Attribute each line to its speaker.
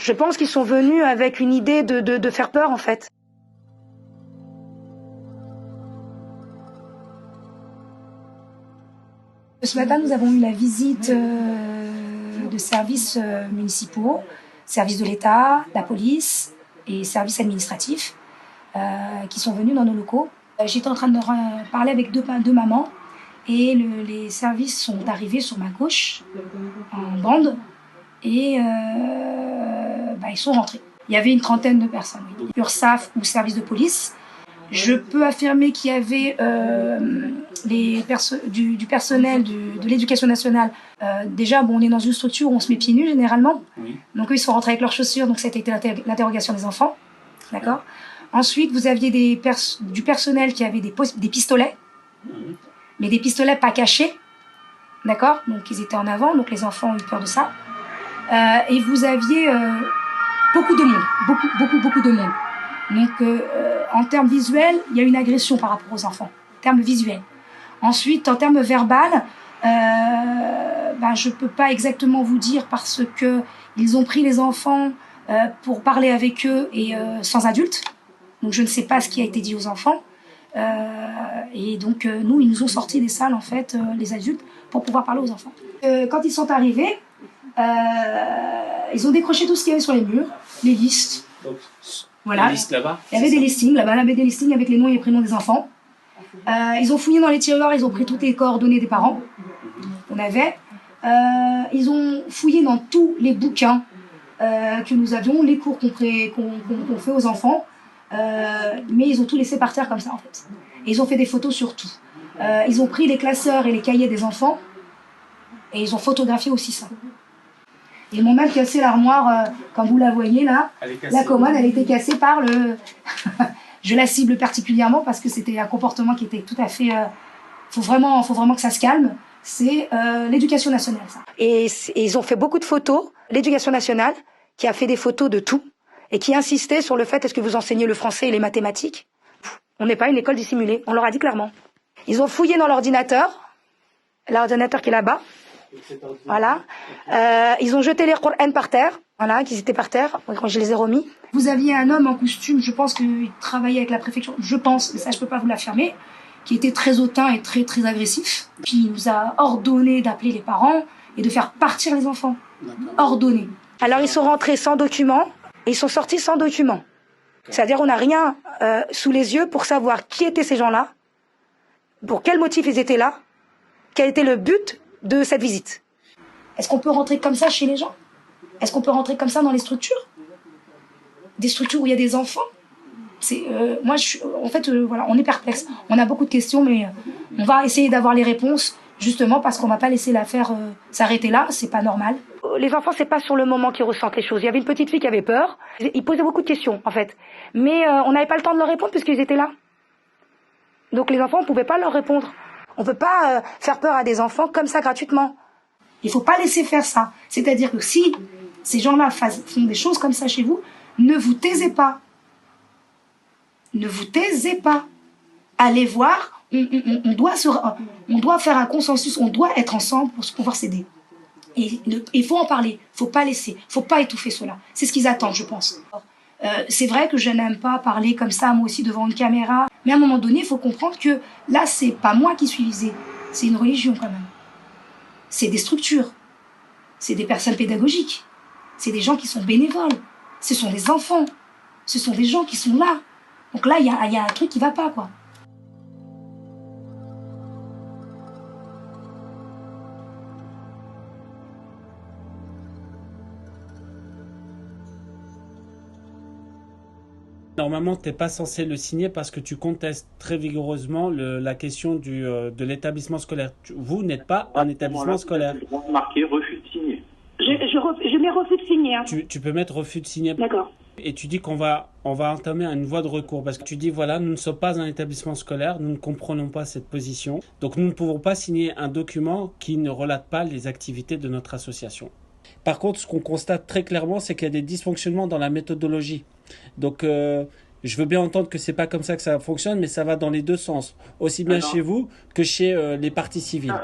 Speaker 1: Je pense qu'ils sont venus avec une idée de faire peur, en fait. Ce matin, nous avons eu la visite de services municipaux, services de l'État, la police et services administratifs qui sont venus dans nos locaux. J'étais en train de parler avec deux mamans et les services sont arrivés sur ma gauche en bande et ils sont rentrés. Il y avait une trentaine de personnes. URSAF ou service de police. Je peux affirmer qu'il y avait du personnel de l'éducation nationale. Déjà, on est dans une structure où on se met pieds nus généralement. Oui. Donc eux, ils sont rentrés avec leurs chaussures, donc c'était l'interrogation des enfants. D'accord. Ensuite, vous aviez du personnel qui avait des pistolets, mais des pistolets pas cachés. D'accord. Donc ils étaient en avant, donc les enfants ont eu peur de ça. Et vous aviez beaucoup de monde, beaucoup de monde. Donc, en termes visuels, il y a une agression par rapport aux enfants, en termes visuels. Ensuite, en termes verbal, je ne peux pas exactement vous dire parce qu'ils ont pris les enfants pour parler avec eux et sans adultes. Donc, je ne sais pas ce qui a été dit aux enfants. Et donc, nous, ils nous ont sortis des salles, en fait, les adultes, pour pouvoir parler aux enfants. Quand ils sont arrivés, ils ont décroché tout ce qu'il y avait sur les murs, les listes. Voilà.
Speaker 2: Les listes là-bas.
Speaker 1: Il y avait des listings là-bas, il y avait des listings avec les noms et les prénoms des enfants. Ils ont fouillé dans les tiroirs, ils ont pris toutes les coordonnées des parents qu'on avait. Ils ont fouillé dans tous les bouquins que nous avions, les cours qu'on fait aux enfants, mais ils ont tout laissé par terre comme ça en fait. Et ils ont fait des photos sur tout. Ils ont pris les classeurs et les cahiers des enfants et ils ont photographié aussi ça. Ils m'ont même cassé l'armoire, comme vous la voyez là. La commode, elle a été cassée par le... Je la cible particulièrement parce que c'était un comportement qui était tout à fait... Faut vraiment que ça se calme. C'est l'éducation nationale, ça. Et ils ont fait beaucoup de photos. L'éducation nationale, qui a fait des photos de tout, et qui insistait sur le fait, est-ce que vous enseignez le français et les mathématiques? On n'est pas une école dissimulée, on leur a dit clairement. Ils ont fouillé dans l'ordinateur qui est là-bas. Voilà. Ils ont jeté les Qur'an par terre. Voilà, qu'ils étaient par terre quand je les ai remis. Vous aviez un homme en costume, je pense qu'il travaillait avec la préfecture, je pense, mais ça je peux pas vous l'affirmer, qui était très hautain et très très agressif. Puis il nous a ordonné d'appeler les parents et de faire partir les enfants. Ordonné. Alors ils sont rentrés sans document et ils sont sortis sans document. C'est-à-dire on n'a rien sous les yeux pour savoir qui étaient ces gens-là, pour quel motif ils étaient là, quel était le but de cette visite. Est-ce qu'on peut rentrer comme ça chez les gens? Est-ce qu'on peut rentrer comme ça dans les structures? Des structures où il y a des enfants? Voilà, on est perplexe. On a beaucoup de questions, mais on va essayer d'avoir les réponses, justement parce qu'on va pas laisser l'affaire s'arrêter là, c'est pas normal. Les enfants, c'est pas sur le moment qu'ils ressentent les choses. Il y avait une petite fille qui avait peur. Ils posaient beaucoup de questions, en fait. Mais on n'avait pas le temps de leur répondre puisqu'ils étaient là. Donc les enfants, on pouvait pas leur répondre. On peut pas faire peur à des enfants comme ça gratuitement. Il faut pas laisser faire ça. C'est-à-dire que si ces gens-là font des choses comme ça chez vous, ne vous taisez pas. Ne vous taisez pas. Allez voir. On doit faire un consensus. On doit être ensemble pour pouvoir s'aider. Et il faut en parler. Faut pas laisser. Faut pas étouffer cela. C'est ce qu'ils attendent, je pense. C'est vrai que je n'aime pas parler comme ça, moi aussi, devant une caméra. Mais à un moment donné, il faut comprendre que là, c'est pas moi qui suis visée. C'est une religion, quand même. C'est des structures. C'est des personnes pédagogiques. C'est des gens qui sont bénévoles. Ce sont des enfants. Ce sont des gens qui sont là. Donc là, il y a un truc qui va pas, quoi.
Speaker 2: Normalement, tu n'es pas censé le signer parce que tu contestes très vigoureusement la question de l'établissement scolaire. Vous n'êtes pas un établissement scolaire.
Speaker 3: Marqué refus de signer.
Speaker 4: Je mets refus de signer. Hein.
Speaker 2: Tu peux mettre refus de signer.
Speaker 4: D'accord.
Speaker 2: Et tu dis qu'on va entamer une voie de recours parce que tu dis voilà, nous ne sommes pas un établissement scolaire, nous ne comprenons pas cette position. Donc nous ne pouvons pas signer un document qui ne relate pas les activités de notre association. Par contre, ce qu'on constate très clairement, c'est qu'il y a des dysfonctionnements dans la méthodologie. Donc, je veux bien entendre que c'est pas comme ça que ça fonctionne, mais ça va dans les deux sens, aussi bien chez vous que chez les parties civiles.